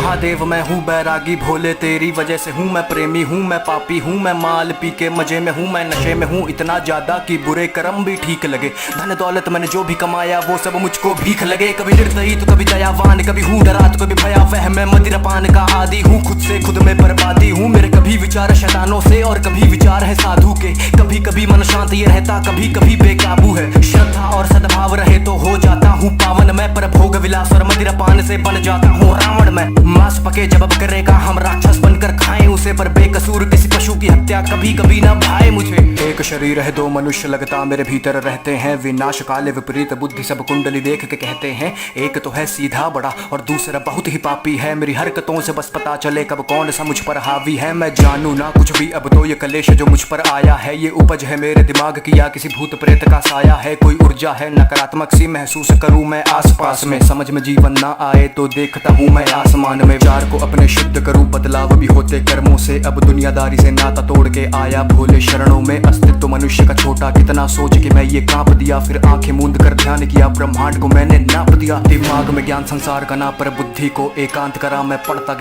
महादेव मैं हूँ बैरागी भोले तेरी वजह से हूँ मैं प्रेमी हूँ मैं पापी हूँ मैं माल पी के मजे में हूँ मैं नशे में हूँ इतना ज्यादा कि बुरे कर्म भी ठीक लगे। धन दौलत मैंने जो भी कमाया वो सब मुझको भीख लगे। कभी निर्दयी तो कभी दयावान कभी हूँ डरा तो कभी भयावह मैं मदिरापान का आदि हूँ खुद से खुद में बर्बादी हूँ। मेरे कभी विचार शैतानों से और कभी विचार है साधु के। कभी कभी मन शांत ये रहता कभी कभी बेकाबू है। श्रद्धा और सद्भाव रहे तो हो जाता हूँ पावन मैं पर भोग विलास और मदिरापान से बन जाता हूँ रावण मैं। मांस पके जब करेगा हम राक्षस बनकर खाएं उसे पर बेकसूर किसी पशु की हत्या कभी कभी ना भाए मुझे। एक शरीर है दो मनुष्य लगता मेरे भीतर रहते हैं विनाश काले विपरीत बुद्धि सब कुंडली देख के कहते हैं। एक तो है सीधा बड़ा और दूसरा बहुत ही पापी है। मेरी हरकतों से बस पता चले कब कौन सा मुझ पर हावी है। मैं जानू ना कुछ भी अब तो ये कलेश जो मुझ पर आया है ये उपज है मेरे दिमाग की या किसी भूत प्रेत का साया है। कोई ऊर्जा है नकारात्मक सी महसूस करूं मैं आसपास में। समझ में जीवन ना आए तो देखता हूँ मैं आसमान में। विचार को अपने शुद्ध करूं बदलाव भी होते कर्मों से। अब दुनियादारी से नाता तोड़ के आया भोले शरणों में। अस्तित्व मनुष्य का छोटा कितना सोच के मैं ये कांप दिया। फिर आंखें मूंद कर ध्यान किया ब्रह्मांड को मैंने नाप दिया। दिमाग में ज्ञान संसार का ना पर बुद्धि को एकांत करा। मैं पढ़ता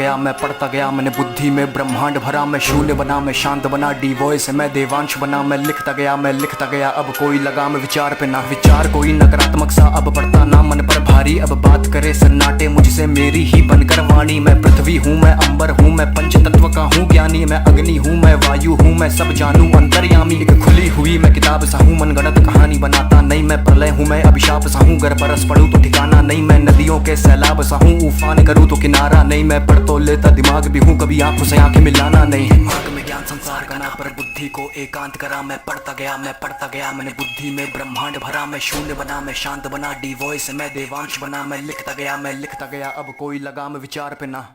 गया मैंने बुद्धि में ब्रह्मांड भरा। मैं शून्य बना मैं शांत बना डी वॉइस मैं देवांश बना। मैं लिखता गया अब कोई लगाम विचार पे ना। विचार कोई नकारात्मक सा अब पड़ता ना मन पर भारी। अब बात करे सन्नाटे मुझसे मेरी ही बनकर वाणी। मैं पृथ्वी हूँ मैं अंबर हूँ मैं पंच तत्व का हूँ ज्ञानी। मैं अग्नि हूँ मैं वायु हूँ मैं सब जानू अंतर्यामी। एक खुली हुई मैं किताब सा हूँ मनगढ़ंत कहानी बनाता नहीं। मैं प्रलय हूँ मैं अभिशाप सा हूँ गर बरस पड़ूं तो ठिकाना नहीं। मैं नदियों के सैलाब सा हूँ उफान करूँ तो किनारा नहीं। मैं पढ़ तो लेता दिमाग भी हूँ कभी आंखों से आंखें मिलाना नहीं। दिमाग में ज्ञान संसार का ना पर बुद्धि को एकांत करा। मैं पढ़ता गया मैंने बुद्धि में ब्रह्मांड भरा। मैं शून्य बना मैं शांत बना डी वॉइस मैं देवांश बना। मैं लिखता गया अब कोई लगाम विचार पे ना।